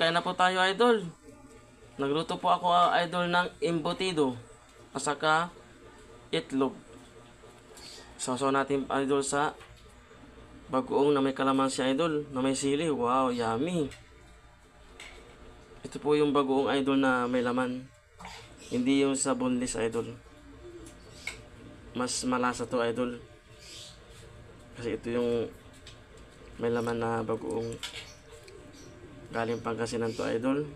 kaya na po tayo, idol. Nagluto po ako, idol, ng embutido at saka itlog. Sausaw natin, idol, sa bagoong na may kalamansi, idol, na may sili. Wow, yummy. Ito po yung bagoong, idol, na may laman. Hindi yung sa boneless, idol. Mas malasa to, idol. Kasi ito yung may laman na bagoong. Galing Pangasinan to, idol.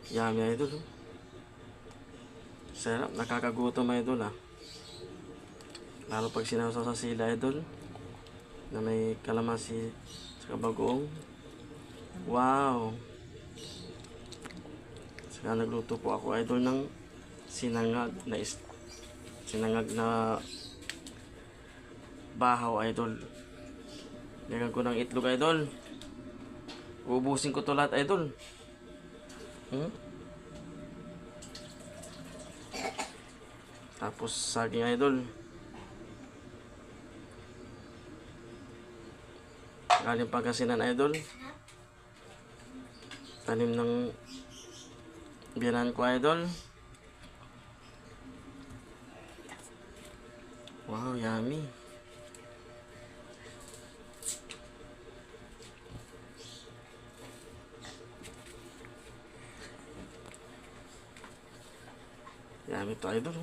Yummy, idol. Sarap, nakakagutom, idol, ah. Lalo pag sinawsaw sa sila, idol, na may kalamansi sa bagoong. Wow. Saka nagluto po ako, idol, ng sinangag na bahaw, idol. Lagyan ko ng itlog, idol. Uubusin ko to lahat, idol. Tapos saging, idol. Galing Pangasinan, idol. Tanim ng biyanan ko, idol. Wow, yummy. Yummy to, idol.